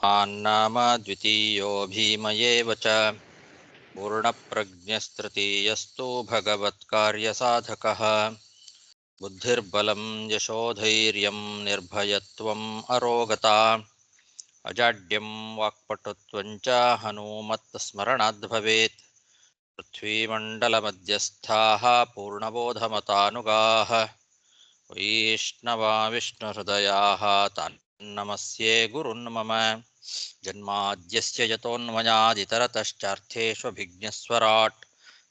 नाम द्वितीयो भीमयेव च पूर्णप्रज्ञस्तृतीयस्तु भगवत्कार्यसाधकः बुद्धिर्बलं यशोधैर्यं निर्भयत्वम् अरोगता अजाड्यं वाक्पटुत्वं च हनूमत्स्मरणाद् भवेत्। पृथ्वीमण्डलमध्यस्थाः पूर्णबोधमतानुगाः वैष्णवा विष्णुहृदयाः तान्नमस्ये गुरुन् मम जन्माद्यस्य यतोऽन्वयादितरतश्चार्थेष्वभिज्ञस्वराट्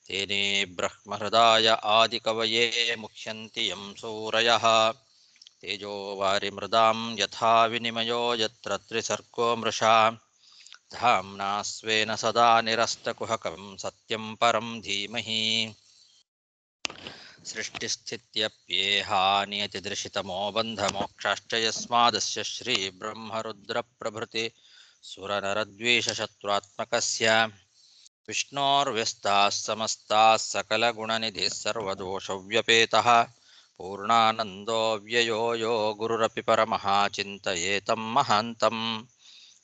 तेने ब्रह्महृदाय आदिकवये मुह्यन्ति यं सूरयः तेजो वारिमृदां यथा विनिमयो यत्र त्रिसर्गो मृषा धाम्ना स्वेन सदा निरस्तकुहकं सत्यं परं धीमहि सृष्टिस्थित्यप्येहा नियतिदृशितमो बन्धमोक्षाश्च यस्मादस्य श्रीब्रह्मरुद्रप्रभृति सुरनरद्वेषशत्रुत्मकस्य विष्णोर्व्यस्ताः समस्ताः सकलगुणनिधिः सर्वदोषव्यपेतः पूर्णानन्दो व्ययो यो गुरुरपि परमः चिन्तयेतं महान्तम्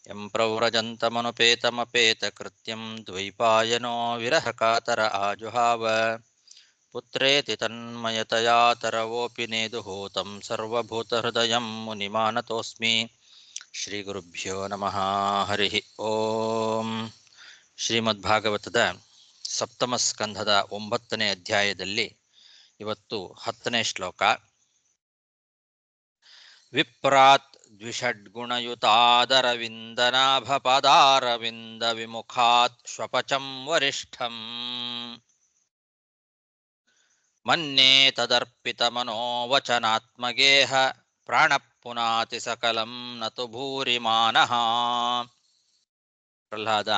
यं प्रव्रजन्तमनुपेतमपेतकृत्यं द्वैपायनो विरहकातर आजुहाव पुत्रेति तन्मयतया तरवोऽपि नेदुः सर्वभूतहृदयं मुनिमानतोऽस्मि। ಶ್ರೀಗುರುಭ್ಯೋ ನಮಃ. ಹರಿ ಓಂ. ಶ್ರೀಮದ್ಭಾಗವತದ ಸಪ್ತಮ ಸ್ಕಂಧದ 9ನೇ ಅಧ್ಯಾಯದಲ್ಲಿ ಇವತ್ತು 10ನೇ ಶ್ಲೋಕ. ವಿಪ್ರಾತ್ ದ್ವಿಷಡ್ಗುಣಯುತಾದರವಿಂದನಾಭಪದಾರವಿಂದ ವಿಮುಖಾತ್ ಶ್ವಪಚಂ ವರಿಷ್ಠಂ ಮನ್ಯೇ ತದರ್ಪಿತಮನೋವಚನಾತ್ಮಗೇಹ ಪ್ರಾಣಪುನಾತಿ ಸಕಲಂ ನತು ಭೂರಿಮಾನಃ. ಪ್ರಹ್ಲಾದ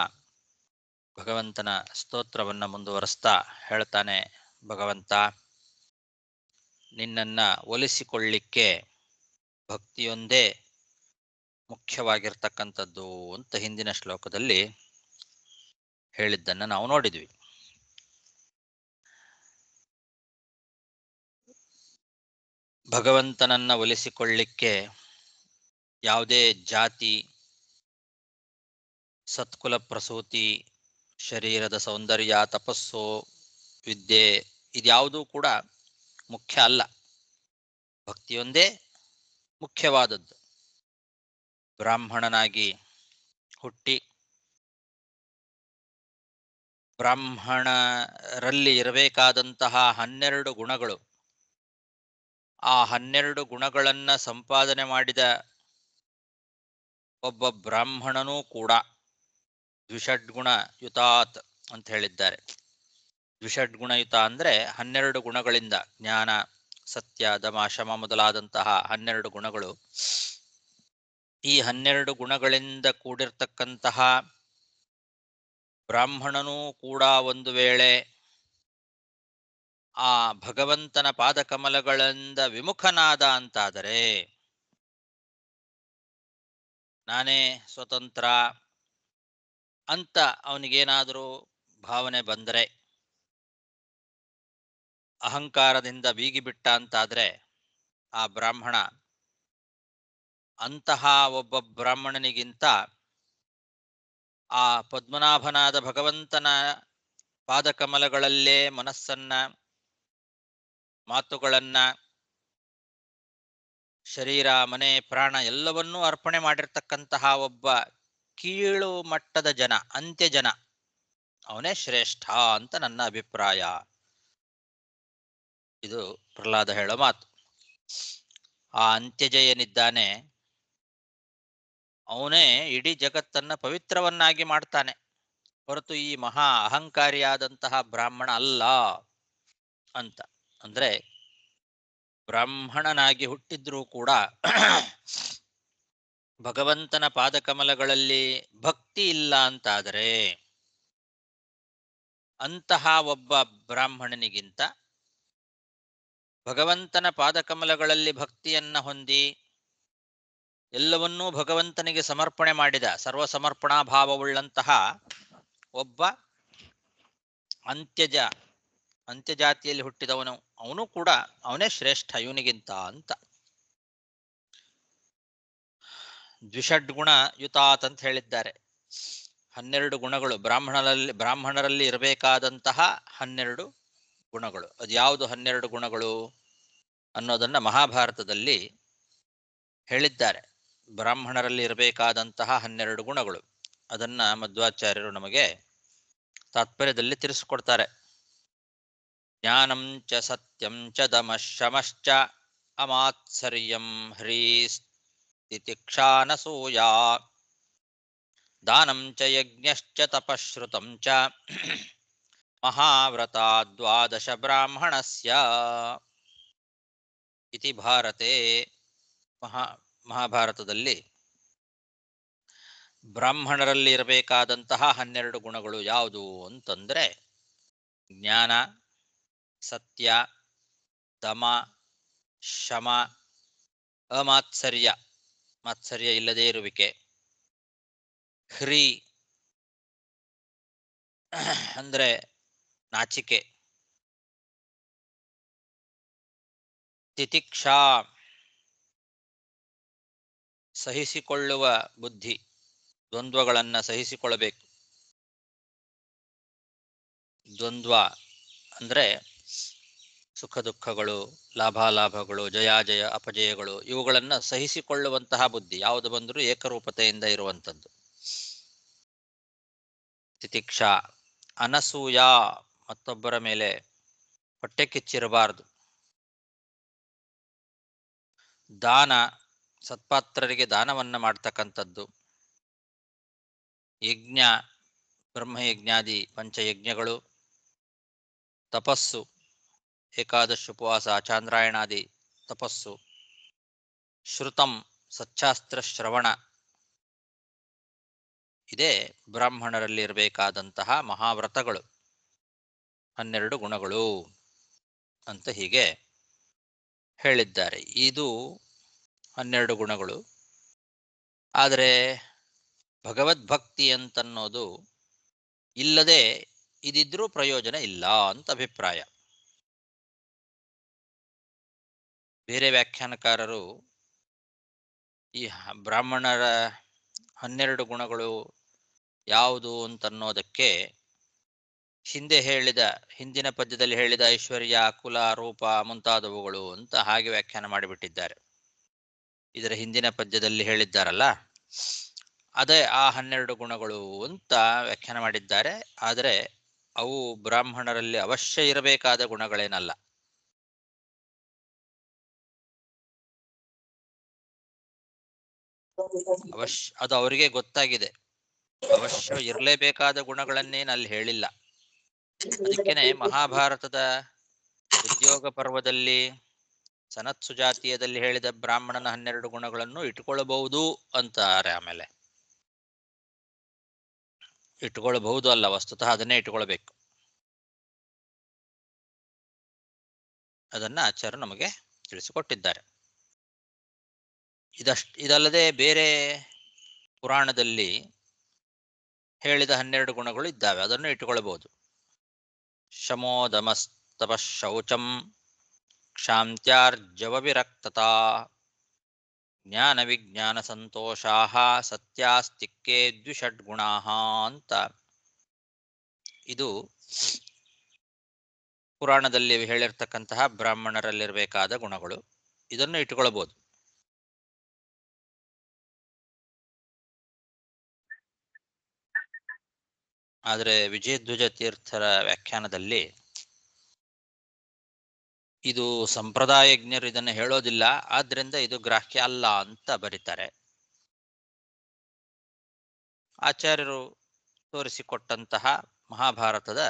ಭಗವಂತನ ಸ್ತೋತ್ರವನ್ನು ಮುಂದುವರಿಸ್ತಾ ಹೇಳ್ತಾನೆ, ಭಗವಂತ, ನಿನ್ನನ್ನ ಒಲಿಸಿಕೊಳ್ಳಿಕ್ಕೆ ಭಕ್ತಿಯೊಂದೇ ಮುಖ್ಯವಾಗಿರ್ತಕ್ಕಂಥದ್ದು ಅಂತ ಹಿಂದಿನ ಶ್ಲೋಕದಲ್ಲಿ ಹೇಳಿದ್ದನ್ನು ನಾವು ನೋಡಿದ್ವಿ. ಭಗವಂತನನ್ನ ಒಲಿಸಿಕೊಳ್ಳಿಕ್ಕೆ ಯಾವುದೇ ಜಾತಿ, ಸತ್ಕುಲ ಪ್ರಸೂತಿ, ಶರೀರದ ಸೌಂದರ್ಯ, ತಪಸ್ಸು, ವಿದ್ಯೆ ಇದ್ಯಾವುದೂ ಕೂಡ ಮುಖ್ಯ ಅಲ್ಲ. ಭಕ್ತಿಯೊಂದೇ ಮುಖ್ಯವಾದದ್ದು. ಬ್ರಾಹ್ಮಣನಾಗಿ ಹುಟ್ಟಿ ಬ್ರಾಹ್ಮಣರಲ್ಲಿ ಇರಬೇಕಾದಂತಹ 12 ಗುಣಗಳು, ಆ 12 ಗುಣಗಳನ್ನ ಸಂಪಾದನೆ ಮಾಡಿದ ಒಬ್ಬ ಬ್ರಾಹ್ಮಣನೂ ಕೂಡ ದ್ವಿಷಡ್ಗುಣಯುತಾತ್ ಅಂತ ಹೇಳಿದ್ದಾರೆ. ದ್ವಿಷಡ್ಗುಣಯುತ ಅಂದ್ರೆ 12 ಗುಣಗಳಿಂದ, ಜ್ಞಾನ, ಸತ್ಯ, ದಮ, ಶಮ ಮೊದಲಾದಂತಹ 12 ಗುಣಗಳು. ಈ 12 ಗುಣಗಳಿಂದ ಕೂಡಿರ್ತಕ್ಕಂತಹ ಬ್ರಾಹ್ಮಣನೂ ಕೂಡ ಒಂದು ವೇಳೆ ಆ ಭಗವಂತನ ಪಾದಕಮಲಗಳಿಂದ ವಿಮುಖನಾದ ಅಂತಾದರೆ, ನಾನೇ ಸ್ವತಂತ್ರ ಅಂತ ಅವನಿಗೇನಾದರೂ ಭಾವನೆ ಬಂದರೆ, ಅಹಂಕಾರದಿಂದ ಬೀಗಿಬಿಟ್ಟ ಅಂತಾದ್ರೆ ಆ ಬ್ರಾಹ್ಮಣ ಅಂತಹ ಒಬ್ಬ ಬ್ರಾಹ್ಮಣನಿಗಿಂತ ಆ ಪದ್ಮನಾಭನಾದ ಭಗವಂತನ ಪಾದಕಮಲಗಳಲ್ಲೇ ಮನಸ್ಸನ್ನ, ಮಾತುಗಳನ್ನ, ಶರೀರ, ಮನೆ, ಪ್ರಾಣ ಎಲ್ಲವನ್ನೂ ಅರ್ಪಣೆ ಮಾಡಿರ್ತಕ್ಕಂತಹ ಒಬ್ಬ ಕೀಳು ಮಟ್ಟದ ಜನ, ಅಂತ್ಯ ಜನ, ಅವನೇ ಶ್ರೇಷ್ಠ ಅಂತ ನನ್ನ ಅಭಿಪ್ರಾಯ. ಇದು ಪ್ರಹ್ಲಾದ ಹೇಳೋ ಮಾತು. ಆ ಅಂತ್ಯಜ ಏನಿದ್ದಾನೆ ಅವನೇ ಇಡೀ ಜಗತ್ತನ್ನ ಪವಿತ್ರವನ್ನಾಗಿ ಮಾಡ್ತಾನೆ, ಹೊರತು ಈ ಮಹಾ ಅಹಂಕಾರಿಯಾದಂತಹ ಬ್ರಾಹ್ಮಣ ಅಲ್ಲ ಅಂತ. ಅಂದ್ರೆ ಬ್ರಾಹ್ಮಣನಾಗಿ ಹುಟ್ಟಿದ್ರೂ ಕೂಡ ಭಗವಂತನ ಪಾದಕಮಲಗಳಲ್ಲಿ ಭಕ್ತಿ ಇಲ್ಲ ಅಂತಾದರೆ, ಅಂತಹ ಒಬ್ಬ ಬ್ರಾಹ್ಮಣನಿಗಿಂತ ಭಗವಂತನ ಪಾದಕಮಲಗಳಲ್ಲಿ ಭಕ್ತಿಯನ್ನ ಹೊಂದಿ ಎಲ್ಲವನ್ನೂ ಭಗವಂತನಿಗೆ ಸಮರ್ಪಣೆ ಮಾಡಿದ ಸರ್ವಸಮರ್ಪಣಾ ಭಾವವುಳ್ಳಂತಹ ಒಬ್ಬ ಅಂತ್ಯಜಾತಿಯಲ್ಲಿ ಹುಟ್ಟಿದವನು, ಅವನು ಕೂಡ ಅವನೇ ಶ್ರೇಷ್ಠ ಇವನಿಗಿಂತ ಅಂತ. ದ್ವಿಷಡ್ಗುಣ ಯುತಾತ್ ಅಂತ ಹೇಳಿದ್ದಾರೆ. 12 ಗುಣಗಳು ಬ್ರಾಹ್ಮಣರಲ್ಲಿ ಇರಬೇಕಾದಂತಹ 12 ಗುಣಗಳು. ಅದ್ಯಾವುದು 12 ಗುಣಗಳು ಅನ್ನೋದನ್ನ ಮಹಾಭಾರತದಲ್ಲಿ ಹೇಳಿದ್ದಾರೆ. ಬ್ರಾಹ್ಮಣರಲ್ಲಿ ಇರಬೇಕಾದಂತಹ 12 ಗುಣಗಳು. ಅದನ್ನ ಮಧ್ವಾಚಾರ್ಯರು ನಮಗೆ ತಾತ್ಪರ್ಯದಲ್ಲಿ ತಿಳಿಸಿಕೊಡ್ತಾರೆ. ಜ್ಞಾನಂ ಚ ಸತ್ಯಂ ಚ ದಮಃ ಶಮಶ್ಚ ಅಮಾತ್ಸರ್ಯಂ ಹ್ರೀಸ್ತಿತಿಕ್ಷಾನಸೂಯಾ ದಾನಂ ಚ ಯಜ್ಞಶ್ಚ ತಪಶ್ರುತಂ ಚ ಮಹಾವ್ರತಾ ದ್ವಾದಶ ಬ್ರಾಹ್ಮಣಸ್ಯ ಇತಿ ಭಾರತೆ. ಮಹಾಭಾರತದಲ್ಲಿ ಬ್ರಾಹ್ಮಣರಲ್ಲಿ ಇರಬೇಕಾದಂತಹ 12 ಗುಣಗಳು ಯಾವುದು ಅಂತಂದ್ರೆ ಜ್ಞಾನ, ಸತ್ಯ, ದಮ, ಶಮ, ಅಮಾತ್ಸರ್ಯ, ಮಾತ್ಸರ್ಯ ಇಲ್ಲದೇ ಇರುವಿಕೆ, ಹ್ರೀ ಅಂದ್ರೆ ನಾಚಿಕೆ, ತಿತಿಕ್ಷಾ ಸಹಿಸಿಕೊಳ್ಳುವ ಬುದ್ಧಿ, ದ್ವಂದ್ವಗಳನ್ನ ಸಹಿಸಿಕೊಳ್ಳಬೇಕು. ದ್ವಂದ್ವ ಅಂದ್ರೆ ಸುಖ ದುಃಖಗಳು, ಲಾಭಾಲಾಭಗಳು, ಜಯಾಜಯ ಅಪಜಯಗಳು, ಇವುಗಳನ್ನ ಸಹಿಸಿಕೊಳ್ಳುವಂತಹ ಬುದ್ಧಿ. ಯಾವುದು ಬಂದರೂ ಏಕರೂಪತೆಯಿಂದ ಇರುವಂಥದ್ದು. ತಿತಿಕ್ಷಾ, ಅನಸೂಯ, ಮತ್ತೊಬ್ಬರ ಮೇಲೆ ಹೊಟ್ಟೆ ಕಿಚ್ಚಿರಬಾರದು. ದಾನ, ಸತ್ಪಾತ್ರರಿಗೆ ದಾನವನ್ನ ಮಾಡ್ತಕ್ಕಂಥದ್ದು. ಯಜ್ಞ, ಬ್ರಹ್ಮಯಜ್ಞಾದಿ ಪಂಚಯಜ್ಞಗಳು. ತಪಸ್ಸು, ಏಕಾದಶ ಉಪವಾಸ, ಚಾಂದ್ರಾಯಣಾದಿ ತಪಸ್ಸು. ಶ್ರುತಂ, ಸಚ್ಚಾಸ್ತ್ರ ಶ್ರವಣ. ಇದೇ ಬ್ರಾಹ್ಮಣರಲ್ಲಿ ಇರಬೇಕಾದಂತಹ ಮಹಾವ್ರತಗಳು, 12 ಗುಣಗಳು ಅಂತ ಹೀಗೆ ಹೇಳಿದ್ದಾರೆ. ಇದು 12 ಗುಣಗಳು. ಆದರೆ ಭಗವದ್ಭಕ್ತಿ ಅಂತನ್ನೋದು ಇಲ್ಲದೆ ಇದಿದ್ರೂ ಪ್ರಯೋಜನ ಇಲ್ಲ ಅಂತ ಅಭಿಪ್ರಾಯ. ಬೇರೆ ವ್ಯಾಖ್ಯಾನಕಾರರು ಈ ಬ್ರಾಹ್ಮಣರ 12 ಗುಣಗಳು ಯಾವುದು ಅಂತನ್ನೋದಕ್ಕೆ ಹಿಂದಿನ ಪದ್ಯದಲ್ಲಿ ಹೇಳಿದ ಐಶ್ವರ್ಯ, ಕುಲ, ರೂಪ ಮುಂತಾದವುಗಳು ಅಂತ ಹಾಗೆ ವ್ಯಾಖ್ಯಾನ ಮಾಡಿಬಿಟ್ಟಿದ್ದಾರೆ. ಇದರ ಹಿಂದಿನ ಪದ್ಯದಲ್ಲಿ ಹೇಳಿದ್ದಾರಲ್ಲ, ಅದೇ ಆ 12 ಗುಣಗಳು ಅಂತ ವ್ಯಾಖ್ಯಾನ ಮಾಡಿದ್ದಾರೆ. ಆದರೆ ಅವು ಬ್ರಾಹ್ಮಣರಲ್ಲಿ ಅವಶ್ಯ ಇರಬೇಕಾದ ಗುಣಗಳೇನಲ್ಲ. ಅದು ಅವರಿಗೆ ಗೊತ್ತಾಗಿದೆ. ಅವಶ್ಯ ಇರಲೇಬೇಕಾದ ಗುಣಗಳನ್ನೇನು ಅಲ್ಲಿ ಹೇಳಿಲ್ಲ. ಅದಕ್ಕೇನೆ ಮಹಾಭಾರತದ ಉದ್ಯೋಗ ಪರ್ವದಲ್ಲಿ ಸನತ್ ಸುಜಾತೀಯದಲ್ಲಿ ಹೇಳಿದ ಬ್ರಾಹ್ಮಣನ 12 ಗುಣಗಳನ್ನು ಇಟ್ಕೊಳ್ಳಬಹುದು ಅಂತಾರೆ. ಆಮೇಲೆ ಇಟ್ಕೊಳ್ಬಹುದು ಅಲ್ಲ, ವಸ್ತುತಃ ಅದನ್ನೇ ಇಟ್ಕೊಳ್ಬೇಕು. ಅದನ್ನ ಆಚಾರ್ಯರು ನಮಗೆ ತಿಳಿಸಿಕೊಟ್ಟಿದ್ದಾರೆ. ಇದಲ್ಲದೆ ಬೇರೆ ಪುರಾಣದಲ್ಲಿ ಹೇಳಿದ 12 ಗುಣಗಳು ಇದ್ದಾವೆ, ಅದನ್ನು ಇಟ್ಟುಕೊಳ್ಳಬಹುದು. ಶಮೋ ದಮಸ್ತಪ ಶೌಚಂ ಕ್ಷಾಂತ್ಯಾರ್ಜವ ವಿರಕ್ತತಾ ಜ್ಞಾನ ವಿಜ್ಞಾನ ಸಂತೋಷಾಹ ಸತ್ಯಾಸ್ತಿಕ್ಕೆ ದ್ವಿಷಡ್ಗುಣಾಹ ಅಂತ ಇದು ಪುರಾಣದಲ್ಲಿ ಹೇಳಿರ್ತಕ್ಕಂತಹ ಬ್ರಾಹ್ಮಣರಲ್ಲಿರಬೇಕಾದ ಗುಣಗಳು. ಇದನ್ನು ಇಟ್ಟುಕೊಳ್ಳಬಹುದು. ಆದರೆ ವಿಜಯಧ್ವಜ ತೀರ್ಥರ ವ್ಯಾಖ್ಯಾನದಲ್ಲಿ ಇದು ಸಂಪ್ರದಾಯಜ್ಞರು ಇದನ್ನು ಹೇಳೋದಿಲ್ಲ, ಆದ್ರಿಂದ ಇದು ಗ್ರಾಹ್ಯ ಅಲ್ಲ ಅಂತ ಬರೀತಾರೆ. ಆಚಾರ್ಯರು ತೋರಿಸಿಕೊಟ್ಟಂತಹ ಮಹಾಭಾರತದ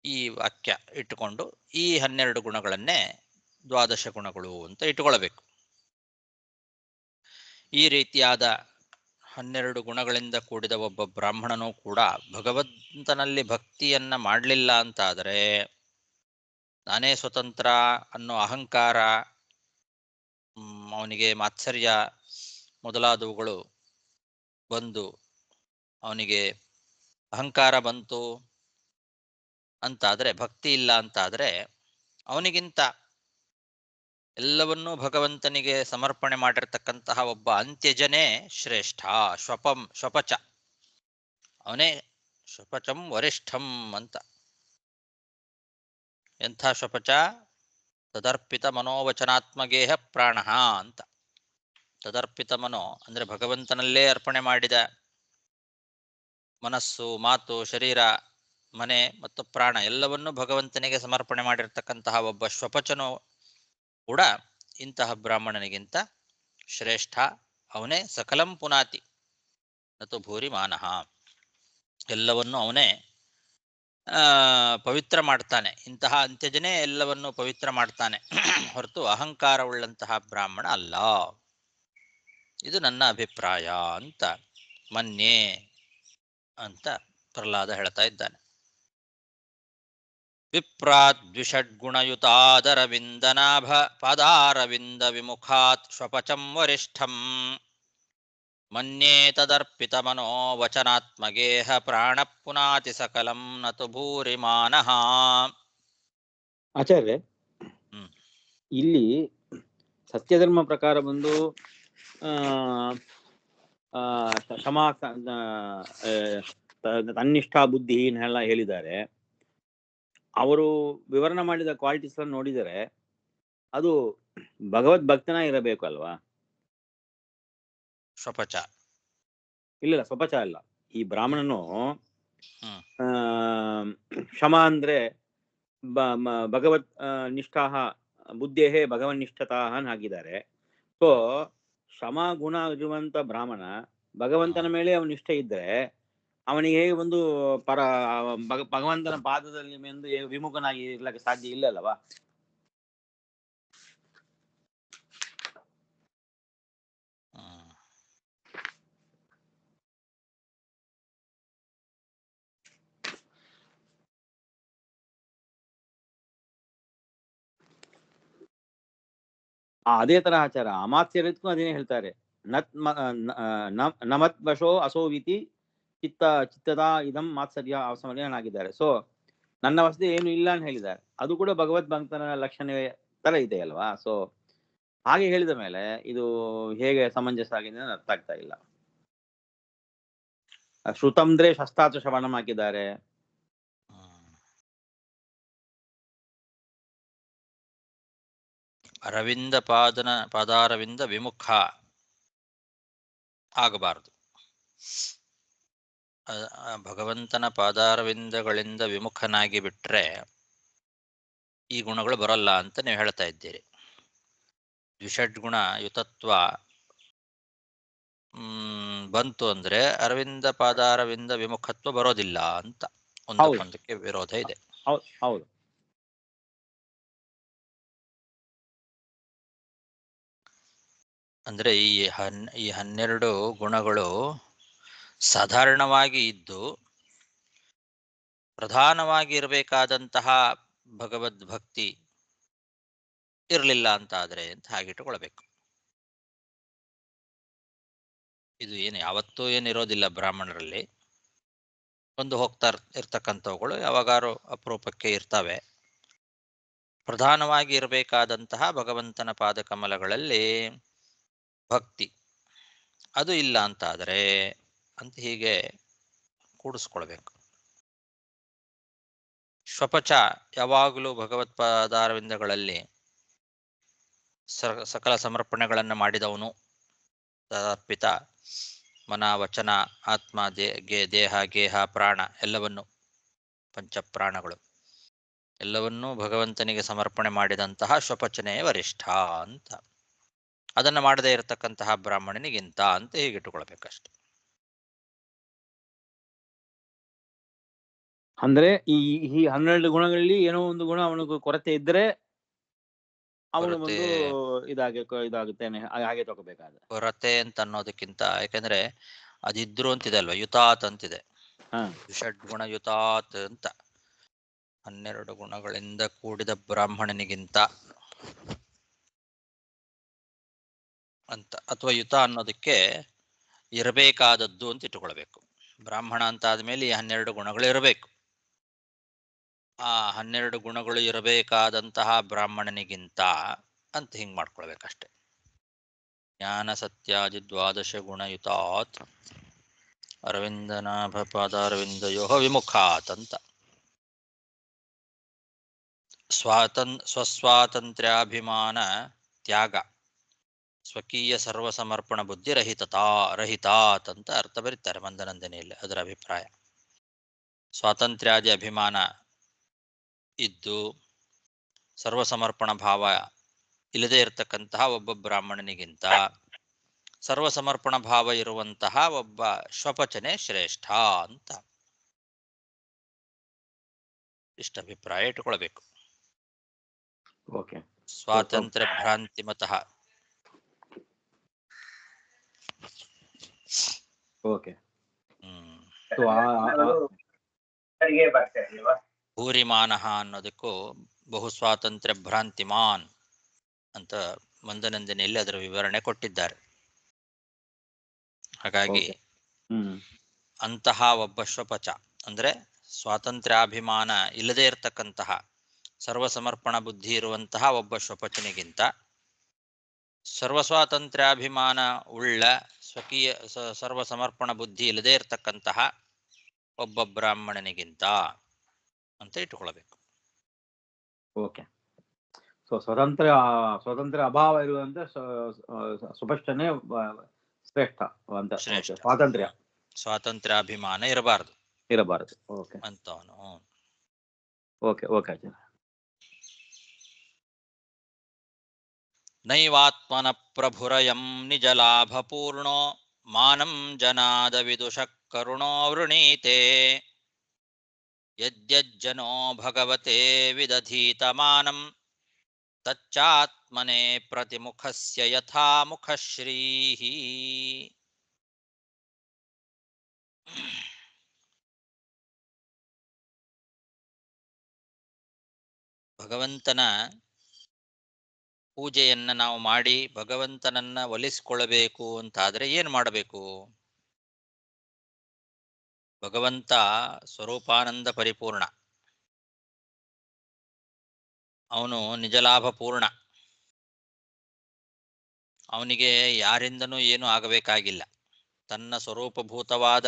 ಈ ವಾಕ್ಯ ಇಟ್ಟುಕೊಂಡು ಈ 12 ಗುಣಗಳನ್ನೇ ದ್ವಾದಶ ಗುಣಗಳು ಅಂತ ಇಟ್ಟುಕೊಳ್ಳಬೇಕು. ಈ ರೀತಿಯಾದ 12 ಗುಣಗಳಿಂದ ಕೂಡಿದ ಒಬ್ಬ ಬ್ರಾಹ್ಮಣನೂ ಕೂಡ ಭಗವಂತನಲ್ಲಿ ಭಕ್ತಿಯನ್ನ ಮಾಡಲಿಲ್ಲ ಅಂತಾದರೆ ನಾನೇ ಸ್ವತಂತ್ರ ಅನ್ನೋ ಅಹಂಕಾರ, ಅವನಿಗೆ ಮಾತ್ಸರ್ಯ ಮೊದಲಾದವುಗಳು ಬಂದು ಅವನಿಗೆ ಅಹಂಕಾರ ಬಂತು ಅಂತಾದರೆ, ಭಕ್ತಿ ಇಲ್ಲ ಅಂತಾದರೆ ಅವನಿಗಿಂತ ಎಲ್ಲವನ್ನೂ ಭಗವಂತನಿಗೆ ಸಮರ್ಪಣೆ ಮಾಡಿರ್ತಕ್ಕಂತಹ ಒಬ್ಬ ಅಂತ್ಯಜನೇ ಶ್ರೇಷ್ಠ. ಶ್ವಪಚ, ಅವನೇ ಶ್ವಪಚಂ ವರಿಷ್ಠಂ ಅಂತ. ಎಂಥ ಶ್ವಪಚ? ತದರ್ಪಿತ ಮನೋವಚನಾತ್ಮಗೇಹ ಪ್ರಾಣ ಅಂತ. ತದರ್ಪಿತ ಮನೋ ಅಂದರೆ ಭಗವಂತನಲ್ಲೇ ಅರ್ಪಣೆ ಮಾಡಿದ ಮನಸ್ಸು, ಮಾತು, ಶರೀರ, ಮನೆ ಮತ್ತು ಪ್ರಾಣ ಎಲ್ಲವನ್ನೂ ಭಗವಂತನಿಗೆ ಸಮರ್ಪಣೆ ಮಾಡಿರ್ತಕ್ಕಂತಹ ಒಬ್ಬ ಶ್ವಪಚನು ಕೂಡ ಇಂತಹ ಬ್ರಾಹ್ಮಣನಿಗಿಂತ ಶ್ರೇಷ್ಠ. ಅವನೇ ಸಕಲಂ ಪುನಾತಿ ನತು ಭೂರಿ ಮಾನಃ. ಎಲ್ಲವನ್ನೂ ಅವನೇ ಪವಿತ್ರ ಮಾಡ್ತಾನೆ. ಇಂತಹ ಅಂತ್ಯಜನೇ ಎಲ್ಲವನ್ನೂ ಪವಿತ್ರ ಮಾಡ್ತಾನೆ ಹೊರತು ಅಹಂಕಾರವುಳ್ಳಂತಹ ಬ್ರಾಹ್ಮಣ ಅಲ್ಲ. ಇದು ನನ್ನ ಅಭಿಪ್ರಾಯ ಅಂತ ಮನ್ಯೆ ಅಂತ ಪ್ರಹ್ಲಾದ ಹೇಳ್ತಾ ಇದ್ದಾನೆ. ವಿಪ್ರಾದ್ವಿಷಡ್ಗುಣಯುತಾದರವಿಂದನಾಭ ಪಾದಾರವಿಂದ ವಿಮುಖಾತ್ ಶ್ವಪಚಂ ವರಿಷ್ಠಂ ಮನ್ಯೇ ತದರ್ಪಿತ ಮನೋ ವಚನಾತ್ಮಗೇಹ ಪ್ರಾಣ ಪುನಾತಿ ಸಕಲಂ ನತು ಭೂರಿ ಮಾನಃ. ಆಚಾರ್ಯ, ಇಲ್ಲಿ ಸತ್ಯಧರ್ಮ ಪ್ರಕಾರ ಬಂದು ಕ್ಷಮಾ ತನ್ನಿಷ್ಠಾ ಬುದ್ಧಿ ಎಲ್ಲ ಹೇಳಿದ್ದಾರೆ. ಅವರು ವಿವರಣೆ ಮಾಡಿದ ಕ್ವಾಲಿಟೀಸ್ ನೋಡಿದರೆ ಅದು ಭಗವದ್ ಭಕ್ತನ ಇರಬೇಕು ಅಲ್ವಾ? ಶ್ವಪಚ ಇಲ್ಲ, ಸ್ವಪಚ ಅಲ್ಲ. ಈ ಬ್ರಾಹ್ಮಣನು ಕ್ಷಮ ಅಂದ್ರೆ ಭಗವತ್ ನಿಷ್ಠಾಹ ಬುದ್ಧೇಹೇ ಭಗವನ್ನಿಷ್ಠತಾಹನ್ ಹಾಕಿದ್ದಾರೆ. ಸೊ ಕ್ಷಮ ಗುಣ ಇರುವಂತ ಬ್ರಾಹ್ಮಣ ಭಗವಂತನ ಮೇಲೆ ಅವನ ನಿಷ್ಠೆ ಇದ್ದರೆ ಅವನಿಗೆ ಹೇಗೆ ಒಂದು ಭಗವಂತನ ಪಾದದಲ್ಲಿ ಒಂದು ವಿಮುಖನಾಗಿ ಇರ್ಲಿಕ್ಕೆ ಸಾಧ್ಯ ಇಲ್ಲ ಅಲ್ಲವಾ? ಅದೇ ತರ ಆಚಾರ ಅಮಾತ್ಯರಿಗೂ ಅದೇನೇ ಹೇಳ್ತಾರೆ. ನಮತ್ ವಶೋ ಅಸೋವಿತಿ ಚಿತ್ತದ ಇದಂ ಮಾತ್ಸರ್ಯ ಅವಸಮರ್ಯನಾಗಿದ್ದಾರೆ. ಸೊ ನನ್ನ ವಸತಿ ಏನು ಇಲ್ಲ ಅಂತ ಹೇಳಿದ್ದಾರೆ. ಅದು ಕೂಡ ಭಗವದ್ ಭಕ್ತನ ಲಕ್ಷಣವೇ ತರ ಇದೆ ಅಲ್ವಾ? ಸೊ ಹಾಗೆ ಹೇಳಿದ ಮೇಲೆ ಇದು ಹೇಗೆ ಸಮಂಜಸ ಆಗಿದೆ ಅರ್ಥ ಆಗ್ತಾ ಇಲ್ಲ. ಶ್ರುತಂದ್ರೆ ಶಸ್ತಾತ್ರ ಶ್ರವಣಂ ಹಾಕಿದ್ದಾರೆ. ಅರವಿಂದ ಪಾದಾರವಿಂದ ವಿಮುಖ ಆಗಬಾರದು. ಭಗವಂತನ ಪಾದಾರವಿಂದಗಳಿಂದ ವಿಮುಖನಾಗಿ ಬಿಟ್ರೆ ಈ ಗುಣಗಳು ಬರಲ್ಲ ಅಂತ ನೀವು ಹೇಳ್ತಾ ಇದ್ದೀರಿ. ದ್ವಿಷಡ್ಗುಣ ಯುತತ್ವ ಬಂತು ಅಂದ್ರೆ ಅರವಿಂದ ಪಾದಾರವಿಂದ ವಿಮುಖತ್ವ ಬರೋದಿಲ್ಲ ಅಂತ ಒಂದಕ್ಕೊಂದಕ್ಕೆ ವಿರೋಧ ಇದೆ. ಹೌದು. ಅಂದ್ರೆ ಈ 12 ಗುಣಗಳು ಸಾಧಾರಣವಾಗಿ ಇದ್ದು ಪ್ರಧಾನವಾಗಿ ಇರಬೇಕಾದಂತಹ ಭಗವದ್ ಭಕ್ತಿ ಇರಲಿಲ್ಲ ಅಂತ ಆದ್ರೆ ಅಂತ ಹಾಗಿಟ್ಟುಕೊಳ್ಬೇಕು. ಇದು ಏನು ಯಾವತ್ತೂ ಏನಿರೋದಿಲ್ಲ ಬ್ರಾಹ್ಮಣರಲ್ಲಿ. ಒಂದು ಹೋಗ್ತಾ ಇರ್ತಕ್ಕಂಥವುಗಳು ಯಾವಾಗಾರು ಅಪರೂಪಕ್ಕೆ ಇರ್ತವೆ. ಪ್ರಧಾನವಾಗಿ ಇರಬೇಕಾದಂತಹ ಭಗವಂತನ ಪಾದಕಮಲಗಳಲ್ಲಿ ಭಕ್ತಿ ಅದು ಇಲ್ಲ ಅಂತ ಆದರೆ ಅಂತ ಹೀಗೆ ಕೂಡಿಸ್ಕೊಳ್ಬೇಕು. ಶ್ವಪಚ ಯಾವಾಗಲೂ ಭಗವತ್ಪಾದಾರವಿಂದಗಳಲ್ಲಿ ಸಕಲ ಸಮರ್ಪಣೆಗಳನ್ನು ಮಾಡಿದವನು. ತದರ್ಪಿತ ಮನ ವಚನ ಆತ್ಮ ದೇಹ ಗೇಹ ಪ್ರಾಣ ಎಲ್ಲವನ್ನು ಪಂಚಪ್ರಾಣಗಳು ಎಲ್ಲವನ್ನೂ ಭಗವಂತನಿಗೆ ಸಮರ್ಪಣೆ ಮಾಡಿದಂತಹ ಶ್ವಪಚನೇ ವರಿಷ್ಠ ಅಂತ. ಅದನ್ನು ಮಾಡದೇ ಇರತಕ್ಕಂತಹ ಬ್ರಾಹ್ಮಣನಿಗಿಂತ ಅಂತ ಹೀಗಿಟ್ಟುಕೊಳ್ಬೇಕಷ್ಟೆ. ಅಂದ್ರೆ ಈ 12 ಗುಣಗಳಲ್ಲಿ ಏನೋ ಒಂದು ಗುಣ ಅವನಿಗೆ ಕೊರತೆ ಇದ್ರೆ ಅವನು ಒಂದು ಇದಾಗುತ್ತೇನೆ ಹಾಗೆ ತಗೋಬೇಕಾದ ಕೊರತೆ ಅಂತ ಅನ್ನೋದಕ್ಕಿಂತ, ಯಾಕಂದ್ರೆ ಅದಿದ್ರು ಅಂತಿದೆ ಅಲ್ವಾ, ಯುತಾತ್ ಅಂತಿದೆ. ಷಡ್ಗುಣ ಯುತಾತ್ ಅಂತ 12 ಗುಣಗಳಿಂದ ಕೂಡಿದ ಬ್ರಾಹ್ಮಣನಿಗಿಂತ ಅಂತ, ಅಥವಾ ಯುತ ಅನ್ನೋದಕ್ಕೆ ಇರಬೇಕಾದದ್ದು ಅಂತ ಇಟ್ಟುಕೊಳ್ಬೇಕು. ಬ್ರಾಹ್ಮಣ ಅಂತ ಆದ್ಮೇಲೆ ಈ 12 ಗುಣಗಳು ಇರಬೇಕು. ಆ 12 ಗುಣಗಳು ಇರಬೇಕಾದಂತಹ ಬ್ರಾಹ್ಮಣನಿಗಿಂತ ಅಂತ ಹಿಂಗ್ ಮಾಡ್ಕೊಳ್ಬೇಕಷ್ಟೆ. ಜ್ಞಾನ ಸತ್ಯಾದಿ ದ್ವಾದಶ ಗುಣಯುತಾತ್ ಅರವಿಂದನಾಭ ಪಾದಾರವಿಂದಯೋ ವಿಮುಖಾತ್ ಅಂತ. ಸ್ವಸ್ವಾತಂತ್ರ್ಯಾಭಿಮಾನ ತ್ಯಾಗ, ಸ್ವಕೀಯ ಸರ್ವಸಮರ್ಪಣ ಬುದ್ಧಿ ರಹಿತಾತ್ ಅಂತ ಅರ್ಥ ಬರೀತಾರೆ ಮಂದನಂದನೆಯಲ್ಲಿ. ಅದರ ಅಭಿಪ್ರಾಯ ಸ್ವಾತಂತ್ರ್ಯಾದಿ ಅಭಿಮಾನ ಇದ್ದು ಸರ್ವಸಮರ್ಪಣ ಭಾವ ಇಲ್ಲದೆ ಇರತಕ್ಕಂತಹ ಒಬ್ಬ ಬ್ರಾಹ್ಮಣನಿಗಿಂತ ಸರ್ವಸಮರ್ಪಣ ಭಾವ ಇರುವಂತಹ ಒಬ್ಬ ಶ್ವಪಚನೆ ಶ್ರೇಷ್ಠ ಅಂತ ಇಷ್ಟ ಅಭಿಪ್ರಾಯ ಇಟ್ಟುಕೊಳ್ಬೇಕು. ಓಕೆ. ಸ್ವಾತಂತ್ರ್ಯ ಭ್ರಾಂತಿ ಮತಃ. ಓಕೆ. ಭೂರಿಮಾನಃ ಅನ್ನೋದಕ್ಕೂ ಬಹು ಸ್ವಾತಂತ್ರ್ಯ ಭ್ರಾಂತಿಮಾನ್ ಅಂತ ಮಂದನಂದನೆಯಲ್ಲಿ ಅದರ ವಿವರಣೆ ಕೊಟ್ಟಿದ್ದಾರೆ. ಹಾಗಾಗಿ ಅಂತಹ ಒಬ್ಬ ಶ್ವಪಚ ಅಂದ್ರೆ ಸ್ವಾತಂತ್ರ್ಯಾಭಿಮಾನ ಇಲ್ಲದೆ ಇರತಕ್ಕಂತಹ ಸರ್ವಸಮರ್ಪಣ ಬುದ್ಧಿ ಇರುವಂತಹ ಒಬ್ಬ ಶ್ವಪಚನಿಗಿಂತ ಸರ್ವಸ್ವಾತಂತ್ರ್ಯಾಭಿಮಾನ ಉಳ್ಳ ಸ್ವಕೀಯ ಸರ್ವಸಮರ್ಪಣ ಬುದ್ಧಿ ಇಲ್ಲದೆ ಇರತಕ್ಕಂತಹ ಒಬ್ಬ ಬ್ರಾಹ್ಮಣನಿಗಿಂತ ಅಂತ ಇಟ್ಟುಕೊಳ್ಬೇಕು. ಓಕೆ. ಸೊ ಸ್ವಾತಂತ್ರ್ಯ ಅಭಾವ ಇರುವಂತೆ ಸುಪಷ್ಟನೇ ಶ್ರೇಷ್ಠ ಅಂತ. ಸ್ವಾತಂತ್ರ್ಯಾಭಿಮಾನ ಇರಬಾರದು. ಓಕೆ ಅಂತವನು. ಓಕೆ ಓಕೆ ಆಚಾರ್ಯ. ನೈವಾತ್ಮನ ಪ್ರಭುರಯಂ ನಿಜ ಲಾಭ ಪೂರ್ಣೋ ಮಾನಂ ಜನಾದ ವಿದುಷ ಕರುಣೋ ವೃಣೀತೆ ಯದ್ಯಜ್ಜನೋ ಭಗವತೆ ವಿದಧೀತ ಮಾನಂ ತಚ್ಚಾತ್ಮನೆ ಪ್ರತಿಮುಖಸ್ಯ ಯಥಾ ಮುಖಶ್ರೀಃ. ಭಗವಂತನ ಪೂಜೆಯನ್ನ ನಾವು ಮಾಡಿ ಭಗವಂತನನ್ನ ಒಲಿಸಿಕೊಳ್ಳಬೇಕು ಅಂತಾದ್ರೆ ಏನು ಮಾಡಬೇಕು? ಭಗವಂತ ಸ್ವರೂಪಾನಂದ ಪರಿಪೂರ್ಣ, ಅವನು ನಿಜಲಾಭ ಪೂರ್ಣ. ಅವನಿಗೆ ಯಾರಿಂದನೂ ಏನೂ ಆಗಬೇಕಾಗಿಲ್ಲ. ತನ್ನ ಸ್ವರೂಪಭೂತವಾದ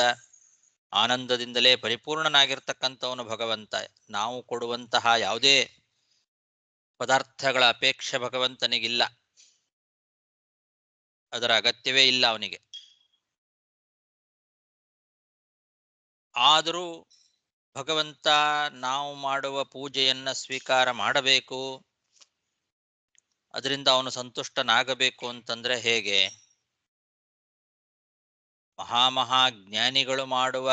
ಆನಂದದಿಂದಲೇ ಪರಿಪೂರ್ಣನಾಗಿರ್ತಕ್ಕಂಥವನು ಭಗವಂತ. ನಾವು ಕೊಡುವಂತಹ ಯಾವುದೇ ಪದಾರ್ಥಗಳ ಅಪೇಕ್ಷೆ ಭಗವಂತನಿಗಿಲ್ಲ, ಅದರ ಅಗತ್ಯವೇ ಇಲ್ಲ ಅವನಿಗೆ. ಆದರೂ ಭಗವಂತ ನಾವು ಮಾಡುವ ಪೂಜೆಯನ್ನ ಸ್ವೀಕಾರ ಮಾಡಬೇಕು, ಅದರಿಂದ ಅವನು ಸಂತುಷ್ಟನಾಗಬೇಕು ಅಂತಂದ್ರೆ ಹೇಗೆ? ಮಹಾಜ್ಞಾನಿಗಳು ಮಾಡುವ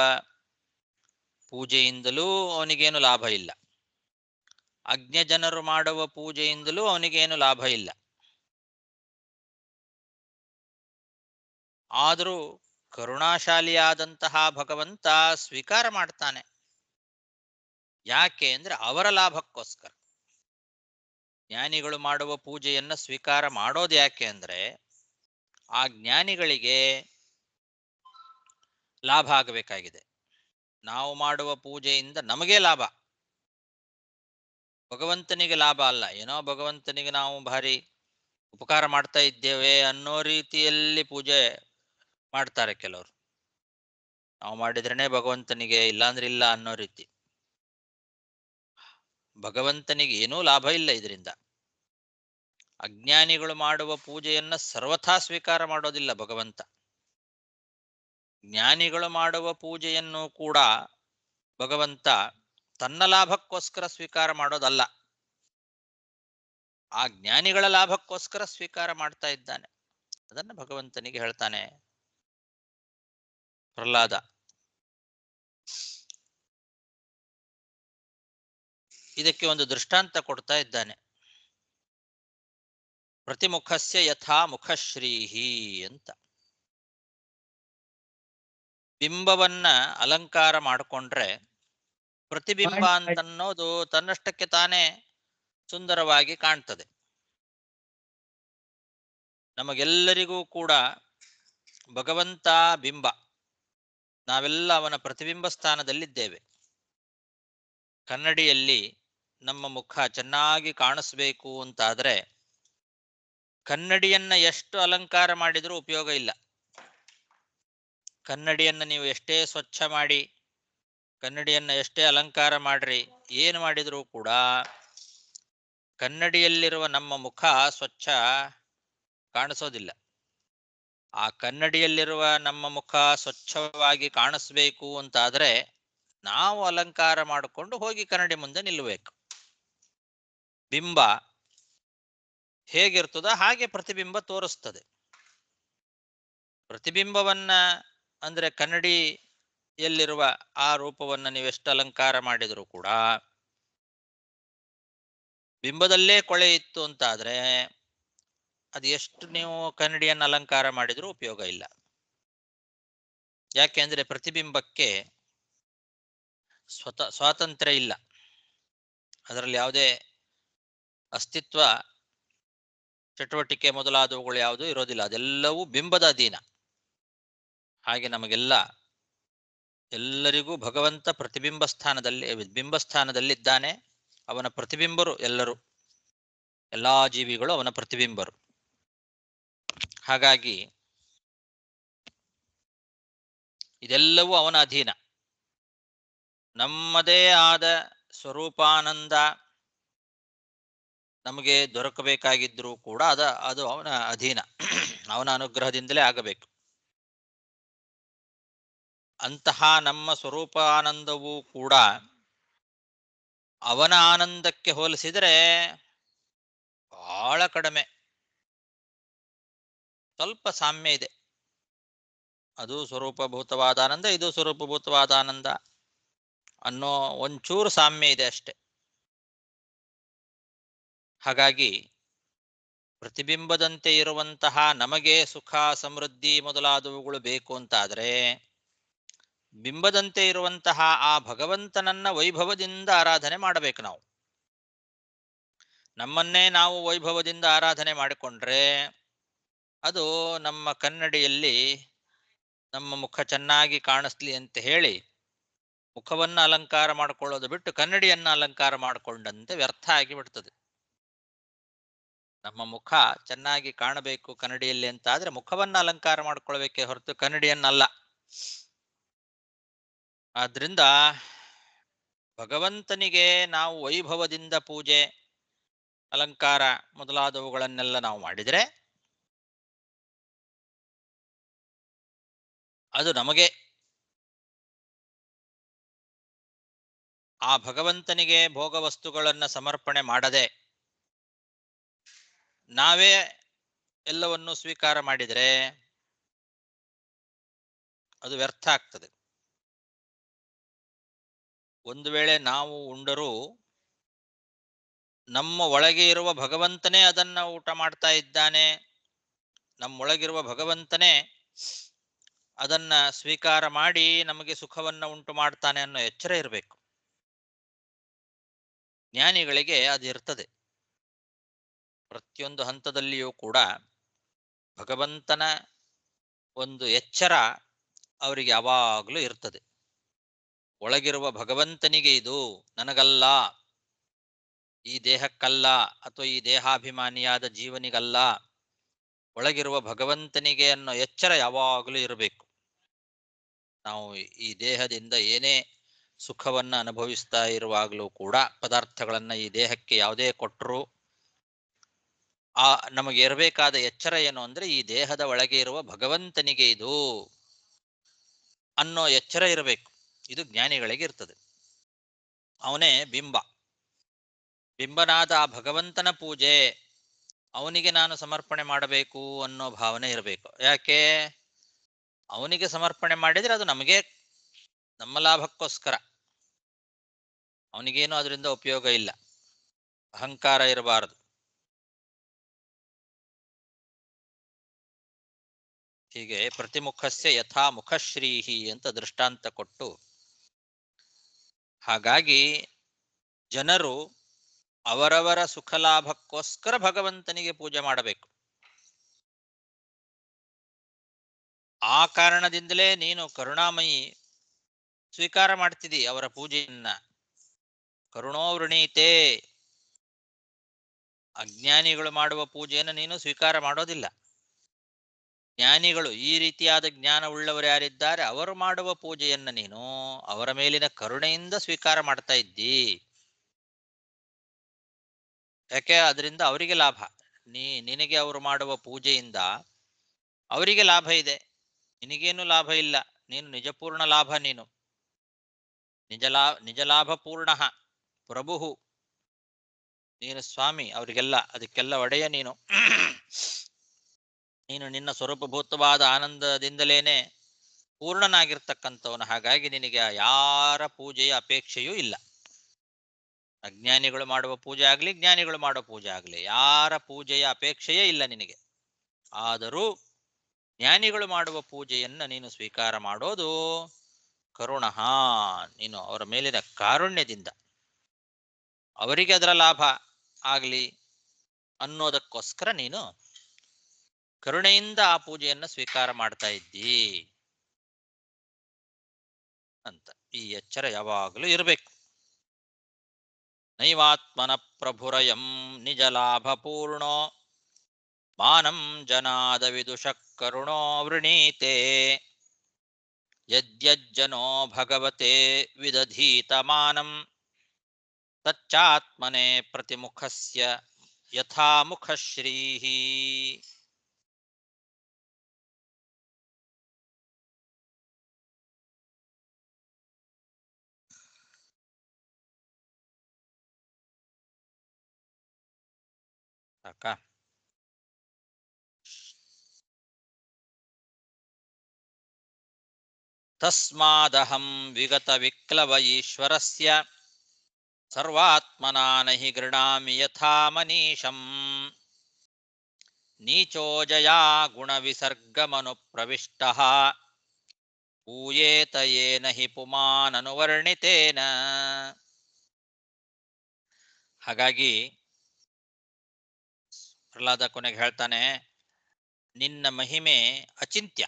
ಪೂಜೆಯಿಂದಲೂ ಅವನಿಗೇನು ಲಾಭ ಇಲ್ಲ, ಅಜ್ಞ ಜನರು ಮಾಡುವ ಪೂಜೆಯಿಂದಲೂ ಅವನಿಗೇನು ಲಾಭ ಇಲ್ಲ. ಆದರೂ ಕರುಣಾಶಾಲಿಯಾದಂತಹ ಭಗವಂತ ಸ್ವೀಕಾರ ಮಾಡ್ತಾನೆ. ಯಾಕೆ ಅಂದ್ರೆ ಅವರ ಲಾಭಕ್ಕೋಸ್ಕರ. ಜ್ಞಾನಿಗಳು ಮಾಡುವ ಪೂಜೆಯನ್ನ ಸ್ವೀಕಾರ ಮಾಡೋದು ಯಾಕೆ ಅಂದ್ರೆ ಆ ಜ್ಞಾನಿಗಳಿಗೆ ಲಾಭ ಆಗಬೇಕಾಗಿದೆ. ನಾವು ಮಾಡುವ ಪೂಜೆಯಿಂದ ನಮಗೆ ಲಾಭ, ಭಗವಂತನಿಗೆ ಲಾಭ ಅಲ್ಲ. ಏನೋ ಭಗವಂತನಿಗೆ ನಾವು ಭಾರಿ ಉಪಕಾರ ಮಾಡ್ತಾ ಇದ್ದೇವೆ ಅನ್ನೋ ರೀತಿಯಲ್ಲಿ ಪೂಜೆ ಮಾಡ್ತಾರೆ ಕೆಲವರು. ನಾವು ಮಾಡಿದ್ರೇನೆ ಭಗವಂತನಿಗೆ, ಇಲ್ಲಾಂದ್ರೆ ಇಲ್ಲ ಅನ್ನೋ ರೀತಿ. ಭಗವಂತನಿಗೆ ಏನೂ ಲಾಭ ಇಲ್ಲ ಇದರಿಂದ. ಅಜ್ಞಾನಿಗಳು ಮಾಡುವ ಪೂಜೆಯನ್ನ ಸರ್ವಥಾ ಸ್ವೀಕಾರ ಮಾಡೋದಿಲ್ಲ ಭಗವಂತ. ಜ್ಞಾನಿಗಳು ಮಾಡುವ ಪೂಜೆಯನ್ನು ಕೂಡ ಭಗವಂತ ತನ್ನ ಲಾಭಕ್ಕೋಸ್ಕರ ಸ್ವೀಕಾರ ಮಾಡೋದಲ್ಲ, ಆ ಜ್ಞಾನಿಗಳ ಲಾಭಕ್ಕೋಸ್ಕರ ಸ್ವೀಕಾರ ಮಾಡ್ತಾ ಇದ್ದಾನೆ. ಅದನ್ನ ಭಗವಂತನಿಗೆ ಹೇಳ್ತಾನೆ ಪ್ರಹ್ಲಾದ. ಇದಕ್ಕೆ ಒಂದು ದೃಷ್ಟಾಂತ ಕೊಡ್ತಾ ಇದ್ದಾನೆ. ಪ್ರತಿಮುಖಸ್ಯ ಯಥಾ ಮುಖಶ್ರೀಹಿ ಅಂತ. ಬಿಂಬವನ್ನ ಅಲಂಕಾರ ಮಾಡಿಕೊಂಡ್ರೆ ಪ್ರತಿಬಿಂಬ ಅಂತನ್ನೋದು ತನ್ನಷ್ಟಕ್ಕೆ ತಾನೇ ಸುಂದರವಾಗಿ ಕಾಣ್ತದೆ. ನಮಗೆಲ್ಲರಿಗೂ ಕೂಡ ಭಗವಂತ ಬಿಂಬ, ನಾವೆಲ್ಲ ಅವನ ಪ್ರತಿಬಿಂಬ ಸ್ಥಾನದಲ್ಲಿದ್ದೇವೆ. ಕನ್ನಡಿಯಲ್ಲಿ ನಮ್ಮ ಮುಖ ಚೆನ್ನಾಗಿ ಕಾಣಿಸ್ಬೇಕು ಅಂತಾದ್ರೆ ಕನ್ನಡಿಯನ್ನ ಎಷ್ಟು ಅಲಂಕಾರ ಮಾಡಿದ್ರೂ ಉಪಯೋಗ ಇಲ್ಲ. ಕನ್ನಡಿಯನ್ನ ನೀವು ಎಷ್ಟೇ ಸ್ವಚ್ಛ ಮಾಡಿ, ಕನ್ನಡಿಯನ್ನ ಎಷ್ಟೇ ಅಲಂಕಾರ ಮಾಡ್ರಿ, ಏನು ಮಾಡಿದ್ರೂ ಕೂಡ ಕನ್ನಡಿಯಲ್ಲಿರುವ ನಮ್ಮ ಮುಖ ಸ್ವಚ್ಛ ಕಾಣಿಸೋದಿಲ್ಲ. ಆ ಕನ್ನಡಿಯಲ್ಲಿರುವ ನಮ್ಮ ಮುಖ ಸ್ವಚ್ಛವಾಗಿ ಕಾಣಿಸ್ಬೇಕು ಅಂತಾದ್ರೆ ನಾವು ಅಲಂಕಾರ ಮಾಡಿಕೊಂಡು ಹೋಗಿ ಕನ್ನಡಿ ಮುಂದೆ ನಿಲ್ಲಬೇಕು. ಬಿಂಬ ಹೇಗಿರ್ತದ ಹಾಗೆ ಪ್ರತಿಬಿಂಬ ತೋರಿಸ್ತದೆ. ಪ್ರತಿಬಿಂಬವನ್ನ ಅಂದ್ರೆ ಕನ್ನಡಿಯಲ್ಲಿರುವ ಆ ರೂಪವನ್ನ ನೀವೆಷ್ಟು ಅಲಂಕಾರ ಮಾಡಿದರೂ ಕೂಡ ಬಿಂಬದಲ್ಲೇ ಕೊಳೆ ಇತ್ತು ಅಂತಾದ್ರೆ ಅದು ಎಷ್ಟು ನೀವು ಕನ್ನಡಿಯನ್ನು ಅಲಂಕಾರ ಮಾಡಿದ್ರೂ ಉಪಯೋಗ ಇಲ್ಲ. ಯಾಕೆಂದ್ರೆ ಪ್ರತಿಬಿಂಬಕ್ಕೆ ಸ್ವಾತಂತ್ರ್ಯ ಇಲ್ಲ, ಅದರಲ್ಲಿ ಯಾವುದೇ ಅಸ್ತಿತ್ವ, ಚಟುವಟಿಕೆ ಮೊದಲಾದವುಗಳು ಯಾವುದೂ ಇರೋದಿಲ್ಲ. ಅದೆಲ್ಲವೂ ಬಿಂಬದ ಅಧೀನ. ಹಾಗೆ ಎಲ್ಲರಿಗೂ ಭಗವಂತ ಬಿಂಬಸ್ಥಾನದಲ್ಲಿದ್ದಾನೆ. ಅವನ ಪ್ರತಿಬಿಂಬರು ಎಲ್ಲರೂ, ಎಲ್ಲಾ ಜೀವಿಗಳು ಅವನ ಪ್ರತಿಬಿಂಬರು. ಹಾಗಾಗಿ ಇದೆಲ್ಲವೂ ಅವನ ಅಧೀನ. ನಮ್ಮದೇ ಆದ ಸ್ವರೂಪಾನಂದ ನಮಗೆ ದೊರಕಬೇಕಾಗಿದ್ರೂ ಕೂಡ ಅದು ಅವನ ಅಧೀನ, ಅವನ ಅನುಗ್ರಹದಿಂದಲೇ ಆಗಬೇಕು. ಅಂತಹ ನಮ್ಮ ಸ್ವರೂಪಾನಂದವೂ ಕೂಡ ಅವನ ಆನಂದಕ್ಕೆ ಹೋಲಿಸಿದರೆ ಬಹಳ ಕಡಿಮೆ, ಸ್ವಲ್ಪ ಸಾಮ್ಯ ಇದೆ. ಅದು ಸ್ವರೂಪಭೂತವಾದ ಆನಂದ, ಇದು ಸ್ವರೂಪಭೂತವಾದ ಆನಂದ ಅನ್ನೋ ಒಂಚೂರು ಸಾಮ್ಯ ಇದೆ ಅಷ್ಟೆ. ಹಾಗಾಗಿ ಪ್ರತಿಬಿಂಬದಂತೆ ಇರುವಂತಹ ನಮಗೆ ಸುಖ, ಸಮೃದ್ಧಿ ಮೊದಲಾದವುಗಳು ಬೇಕು ಅಂತಾದರೆ ಬಿಂಬದಂತೆ ಇರುವಂತಹ ಆ ಭಗವಂತನನ್ನ ವೈಭವದಿಂದ ಆರಾಧನೆ ಮಾಡಬೇಕು. ನಾವು ನಮ್ಮನ್ನೇ ನಾವು ವೈಭವದಿಂದ ಆರಾಧನೆ ಮಾಡಿಕೊಂಡ್ರೆ ಅದು ನಮ್ಮ ಕನ್ನಡಿಯಲ್ಲಿ ನಮ್ಮ ಮುಖ ಚೆನ್ನಾಗಿ ಕಾಣಿಸ್ಲಿ ಅಂತ ಹೇಳಿ ಮುಖವನ್ನ ಅಲಂಕಾರ ಮಾಡಿಕೊಳ್ಳೋದು ಬಿಟ್ಟು ಕನ್ನಡಿಯನ್ನ ಅಲಂಕಾರ ಮಾಡಿಕೊಂಡಂತೆ ವ್ಯರ್ಥ ಆಗಿಬಿಡ್ತದೆ. ನಮ್ಮ ಮುಖ ಚೆನ್ನಾಗಿ ಕಾಣಬೇಕು ಕನ್ನಡಿಯಲ್ಲಿ ಅಂತ ಆದ್ರೆ ಮುಖವನ್ನ ಅಲಂಕಾರ ಮಾಡ್ಕೊಳ್ಬೇಕೇ ಹೊರತು ಕನ್ನಡಿಯನ್ನಲ್ಲ. ಆದ್ರಿಂದ ಭಗವಂತನಿಗೆ ನಾವು ವೈಭವದಿಂದ ಪೂಜೆ, ಅಲಂಕಾರ ಮೊದಲಾದವುಗಳನ್ನೆಲ್ಲ ನಾವು ಮಾಡಿದರೆ ಅದು ನಮಗೆ ಆ ಭಗವಂತನಿಗೆ ಭೋಗ ವಸ್ತುಗಳನ್ನು ಸಮರ್ಪಣೆ ಮಾಡದೆ ನಾವೇ ಎಲ್ಲವನ್ನೂ ಸ್ವೀಕಾರ ಮಾಡಿದರೆ ಅದು ವ್ಯರ್ಥ ಆಗ್ತದೆ. ಒಂದು ವೇಳೆ ನಾವು ಉಂಡರೂ ನಮ್ಮ ಒಳಗೆ ಇರುವ ಭಗವಂತನೇ ಅದನ್ನ ಊಟ ಮಾಡ್ತಾ ಇದ್ದಾನೆ, ನಮ್ಮೊಳಗಿರುವ ಭಗವಂತನೇ ಅದನ್ನ ಸ್ವೀಕಾರ ಮಾಡಿ ನಮಗೆ ಸುಖವನ್ನ ಉಂಟು ಮಾಡ್ತಾನೆ ಅನ್ನೋ ಎಚ್ಚರ ಇರಬೇಕು. ಜ್ಞಾನಿಗಳಿಗೆ ಅದು ಇರ್ತದೆ. ಪ್ರತಿಯೊಂದು ಹಂತದಲ್ಲಿಯೂ ಕೂಡ ಭಗವಂತನ ಒಂದು ಎಚ್ಚರ ಅವರಿಗೆ ಯಾವಾಗಲೂ ಇರ್ತದೆ. ಒಳಗಿರುವ ಭಗವಂತನಿಗೆ ಇದು, ನನಗಲ್ಲ, ಈ ದೇಹಕ್ಕಲ್ಲ ಅಥವಾ ಈ ದೇಹಾಭಿಮಾನಿಯಾದ ಜೀವನಿಗಲ್ಲ, ಒಳಗಿರುವ ಭಗವಂತನಿಗೆ ಅನ್ನೋ ಎಚ್ಚರ ಯಾವಾಗಲೂ ಇರಬೇಕು. ನಾವು ಈ ದೇಹದಿಂದ ಏನೇ ಸುಖವನ್ನ ಅನುಭವಿಸ್ತಾ ಇರುವಾಗಲೂ ಕೂಡ ಪದಾರ್ಥಗಳನ್ನ ಈ ದೇಹಕ್ಕೆ ಯಾವುದೇ ಕೊಟ್ಟರು ನಮಗೆ ಇರಬೇಕಾದ ಎಚ್ಚರ ಏನು ಅಂದ್ರೆ ಈ ದೇಹದ ಒಳಗೆ ಇರುವ ಭಗವಂತನಿಗೆ ಇದು ಅನ್ನೋ ಎಚ್ಚರ ಇರಬೇಕು. ಇದು ಜ್ಞಾನಿಗಳಿಗೆ ಇರ್ತದೆ. ಅವನೇ ಬಿಂಬ. ಬಿಂಬನಾದ ಆ ಭಗವಂತನ ಪೂಜೆ ಅವನಿಗೆ ನಾನು ಸಮರ್ಪಣೆ ಮಾಡಬೇಕು ಅನ್ನೋ ಭಾವನೆ ಇರಬೇಕು. ಯಾಕೆ? ಅವನಿಗೆ ಸಮರ್ಪಣೆ ಮಾಡಿದ್ರೆ ಅದು ನಮಗೆ, ನಮ್ಮ ಲಾಭಕ್ಕೋಸ್ಕರ. ಅವನಿಗೇನು ಅದರಿಂದ ಉಪಯೋಗ ಇಲ್ಲ. ಅಹಂಕಾರ ಇರಬಾರದು. ಹೀಗೆ ಪ್ರತಿಮುಖಸ್ಯ ಯಥಾ ಮುಖಶ್ರೀಹಿ ಅಂತ ದೃಷ್ಟಾಂತ ಕೊಟ್ಟು, ಹಾಗಾಗಿ ಜನರು ಅವರವರ ಸುಖ ಲಾಭಕ್ಕೋಸ್ಕರ ಭಗವಂತನಿಗೆ ಪೂಜೆ ಮಾಡಬೇಕು. ಆ ಕಾರಣದಿಂದಲೇ ನೀನು ಕರುಣಾಮಯಿ ಸ್ವೀಕಾರ ಮಾಡ್ತಿದ್ದಿ ಅವರ ಪೂಜೆಯನ್ನ. ಕರುಣೋ ವೃಣೀತೆ, ಅಜ್ಞಾನಿಗಳು ಮಾಡುವ ಪೂಜೆಯನ್ನು ನೀನು ಸ್ವೀಕಾರ ಮಾಡೋದಿಲ್ಲ. ಜ್ಞಾನಿಗಳು, ಈ ರೀತಿಯಾದ ಜ್ಞಾನ ಉಳ್ಳವರು ಯಾರಿದ್ದಾರೆ ಅವರು ಮಾಡುವ ಪೂಜೆಯನ್ನು ನೀನು ಅವರ ಮೇಲಿನ ಕರುಣೆಯಿಂದ ಸ್ವೀಕಾರ ಮಾಡ್ತಾ ಇದ್ದಿ. ಯಾಕೆ? ಅದರಿಂದ ಅವರಿಗೆ ಲಾಭ. ನಿನಗೆ ಅವರು ಮಾಡುವ ಪೂಜೆಯಿಂದ ಅವರಿಗೆ ಲಾಭ ಇದೆ, ನಿನಗೇನು ಲಾಭ ಇಲ್ಲ. ನೀನು ನಿಜಪೂರ್ಣ ಲಾಭ, ನೀನು ನಿಜ ಲಾಭ ಪೂರ್ಣ ಪ್ರಭು, ನೀನು ಸ್ವಾಮಿ ಅವರಿಗೆಲ್ಲ, ಅದಕ್ಕೆಲ್ಲ ಒಡೆಯ ನೀನು. ನೀನು ನಿನ್ನ ಸ್ವರೂಪಭೂತವಾದ ಆನಂದದಿಂದಲೇನೆ ಪೂರ್ಣನಾಗಿರ್ತಕ್ಕಂಥವನು. ಹಾಗಾಗಿ ನಿನಗೆ ಯಾರ ಪೂಜೆಯ ಅಪೇಕ್ಷೆಯೂ ಇಲ್ಲ. ಅಜ್ಞಾನಿಗಳು ಮಾಡುವ ಪೂಜೆ ಆಗಲಿ, ಜ್ಞಾನಿಗಳು ಮಾಡುವ ಪೂಜೆ ಆಗಲಿ, ಯಾರ ಪೂಜೆಯ ಅಪೇಕ್ಷೆಯೇ ಇಲ್ಲ ನಿನಗೆ. ಆದರೂ ಜ್ಞಾನಿಗಳು ಮಾಡುವ ಪೂಜೆಯನ್ನು ನೀನು ಸ್ವೀಕಾರ ಮಾಡೋದು ಕರುಣಃ, ನೀನು ಅವರ ಮೇಲಿನ ಕಾರುಣ್ಯದಿಂದ, ಅವರಿಗೆ ಅದರ ಲಾಭ ಆಗಲಿ ಅನ್ನೋದಕ್ಕೋಸ್ಕರ ನೀನು ಕರುಣೆಯಿಂದ ಆ ಪೂಜೆಯನ್ನು ಸ್ವೀಕಾರ ಮಾಡ್ತಾ ಇದ್ದಿ ಅಂತ. ಈ ಎಚ್ಚರ ಯಾವಾಗಲೂ ಇರಬೇಕು. ನೈವಾತ್ಮನ ಪ್ರಭುರಯಂ ನಿಜ ಲಾಭ ಪೂರ್ಣೋ ಮಾನಂ ಜನಾದ ವಿದುಷಃ ಕರುಣೋ ವೃಣೀತೆ ಯದ್ಯಜ್ಜನೋ ಭಗವತೆ ವಿದಧೀತ ಮಾನಂ ತಚ್ಚಾತ್ಮನೆ ಪ್ರತಿಮುಖಸ್ಯ ಯಥಾ ಮುಖಶ್ರೀಃ. ಸಾಕಾ? ತಸ್ಮಾದಹಂ ವಿಗತ ವಿಕ್ಲವ ಈಶ್ವರಸ್ಯ ಸರ್ವಾತ್ಮನಾ ನಹಿ ಗೃಣಾಮಿ ಯಥಾ ಮನೀಷಂ ನೀಚೋ ಜಯಾ ಗುಣ ವಿಸರ್ಗಮನು ಪ್ರವಿಷ್ಟಃ ಪೂಯೇತ ಯೇನ ಹಿ ಪುಮಾನನುವರ್ಣಿತೇನ. ಹಾಗಾಗಿ ಪ್ರಹ್ಲಾದ ಕೊನೆಗೆ ಹೇಳ್ತಾನೆ, ನಿನ್ನ ಮಹಿಮೆ ಅಚಿಂತ್ಯ,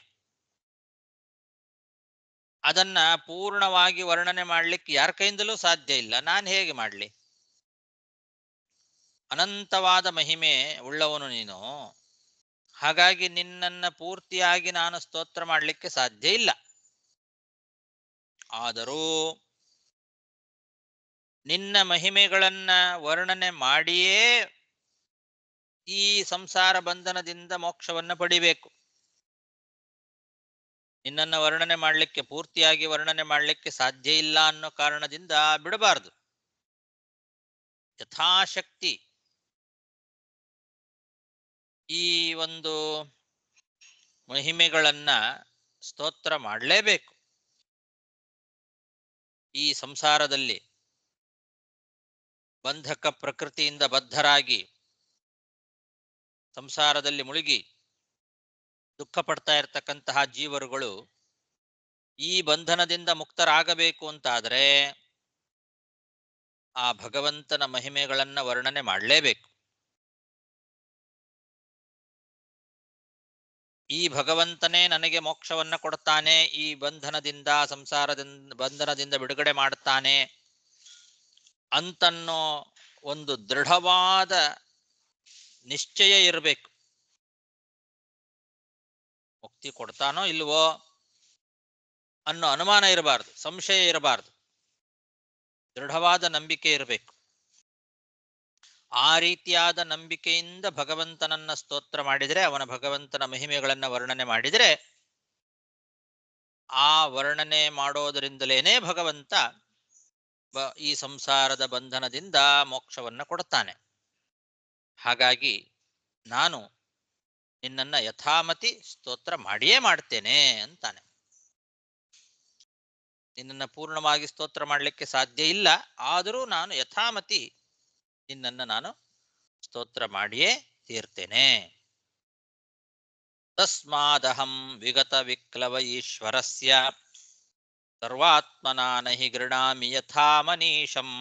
ಅದನ್ನ ಪೂರ್ಣವಾಗಿ ವರ್ಣನೆ ಮಾಡ್ಲಿಕ್ಕೆ ಯಾರ ಕೈಯಿಂದಲೂ ಸಾಧ್ಯ ಇಲ್ಲ. ನಾನು ಹೇಗೆ ಮಾಡಲಿ? ಅನಂತವಾದ ಮಹಿಮೆ ಉಳ್ಳವನು ನೀನು. ಹಾಗಾಗಿ ನಿನ್ನನ್ನ ಪೂರ್ತಿಯಾಗಿ ನಾನು ಸ್ತೋತ್ರ ಮಾಡಲಿಕ್ಕೆ ಸಾಧ್ಯ ಇಲ್ಲ. ಆದರೂ ನಿನ್ನ ಮಹಿಮೆಗಳನ್ನ ವರ್ಣನೆ ಮಾಡಿಯೇ ಈ ಸಂಸಾರ ಬಂಧನದಿಂದ ಮೋಕ್ಷವನ್ನ ಪಡಿಬೇಕು. ನಿನ್ನನ್ನ ವರ್ಣನೆ ಮಾಡಲಿಕ್ಕೆ, ಪೂರ್ತಿಯಾಗಿ ವರ್ಣನೆ ಮಾಡಲಿಕ್ಕೆ ಸಾಧ್ಯ ಇಲ್ಲ ಅನ್ನೋ ಕಾರಣದಿಂದ ಬಿಡಬಾರದು. ಯಥಾಶಕ್ತಿ ಈ ಒಂದು ಮಹಿಮೆಗಳನ್ನ ಸ್ತೋತ್ರ ಮಾಡಲೇಬೇಕು. ಈ ಸಂಸಾರದಲ್ಲಿ ಬಂಧಕ ಪ್ರಕೃತಿಯಿಂದ ಬದ್ಧರಾಗಿ ಸಂಸಾರದಲ್ಲಿ ಮುಳುಗಿ ದುಃಖ ಪಡ್ತಾ ಇರತಕ್ಕಂತಹ ಜೀವರುಗಳು ಈ ಬಂಧನದಿಂದ ಮುಕ್ತರಾಗಬೇಕು ಅಂತಾದರೆ ಆ ಭಗವಂತನ ಮಹಿಮೆಗಳನ್ನ ವರ್ಣನೆ ಮಾಡಲೇಬೇಕು. ಈ ಭಗವಂತನೇ ನನಗೆ ಮೋಕ್ಷವನ್ನ ಕೊಡ್ತಾನೆ, ಈ ಬಂಧನದಿಂದ, ಸಂಸಾರದಿಂದ, ಬಂಧನದಿಂದ ಬಿಡುಗಡೆ ಮಾಡುತ್ತಾನೆ ಅಂತನ್ನೋ ಒಂದು ದೃಢವಾದ ನಿಶ್ಚಯ ಇರಬೇಕು. ಮುಕ್ತಿ ಕೊಡ್ತಾನೋ ಇಲ್ವೋ ಅನ್ನೋ ಅನುಮಾನ ಇರಬಾರ್ದು, ಸಂಶಯ ಇರಬಾರ್ದು, ದೃಢವಾದ ನಂಬಿಕೆ ಇರಬೇಕು. ಆ ರೀತಿಯಾದ ನಂಬಿಕೆಯಿಂದ ಭಗವಂತನನ್ನ ಸ್ತೋತ್ರ ಮಾಡಿದರೆ, ಅವನ ಭಗವಂತನ ಮಹಿಮೆಗಳನ್ನ ವರ್ಣನೆ ಮಾಡಿದರೆ, ಆ ವರ್ಣನೆ ಮಾಡೋದರಿಂದಲೇನೆ ಭಗವಂತ ಈ ಸಂಸಾರದ ಬಂಧನದಿಂದ ಮೋಕ್ಷವನ್ನ ಕೊಡುತ್ತಾನೆ. ಹಾಗಾಗಿ ನಾನು ನಿನ್ನನ್ನ ಯಥಾಮತಿ ಸ್ತೋತ್ರ ಮಾಡಿಯೇ ಮಾಡ್ತೇನೆ ಅಂತಾನೆ. ನಿನ್ನನ್ನ ಪೂರ್ಣವಾಗಿ ಸ್ತೋತ್ರ ಮಾಡಲಿಕ್ಕೆ ಸಾಧ್ಯ ಇಲ್ಲ, ಆದರೂ ನಾನು ಯಥಾಮತಿ ನಿನ್ನನ್ನ ನಾನು ಸ್ತೋತ್ರ ಮಾಡಿಯೇ ತೀರ್ತೇನೆ. ತಸ್ಮಾದಹಂ ವಿಗತ ವಿಕ್ಲವ ಈಶ್ವರಸ್ಯ ಸರ್ವಾತ್ಮನಾ ನಹಿ ಗೃಣಾಮಿ ಯಥಾ ಮನೀಷಂ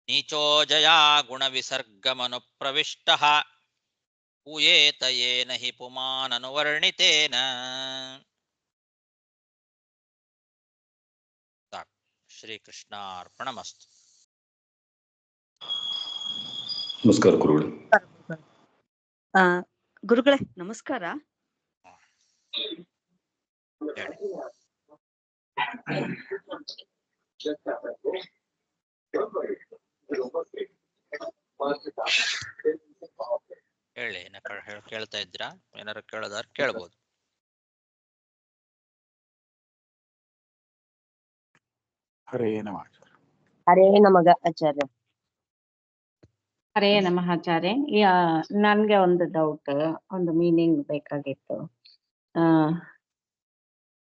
ನೀಚೋ ಜಯಾ ಗುಣ ವಿಸರ್ಗಮನು ಪ್ರವಿಷ್ಟಃ ಪೂಯೇತ ಯೇನ ಹಿ ಪುಮಾನನುವರ್ಣಿತೇನ. ಶ್ರೀಕೃಷ್ಣಾರ್ಪಣಮಸ್ತು. ನಮಸ್ಕಾರ ಗುರುಗಳೇ. ಆ, ಗುರುಗಳೇ ನಮಸ್ಕಾರ. ಹೇಳಿ. ಹೇಳಿ, ಕೇಳ್ತಾ ಇದ್ರಾ? ಏನಾರು ಕೇಳೋದಾದ್ರೆ ಕೇಳ್ಬೋದು. ಹರೇ ನಮಃ. ಹರೇ ನಮಗ ಆಚಾರ್ಯ. ಹರೇ ನಮಃ ಆಚಾರ್ಯ. ನನ್ಗೆ ಒಂದು ಡೌಟ್, ಒಂದು ಮೀನಿಂಗ್ ಬೇಕಾಗಿತ್ತು.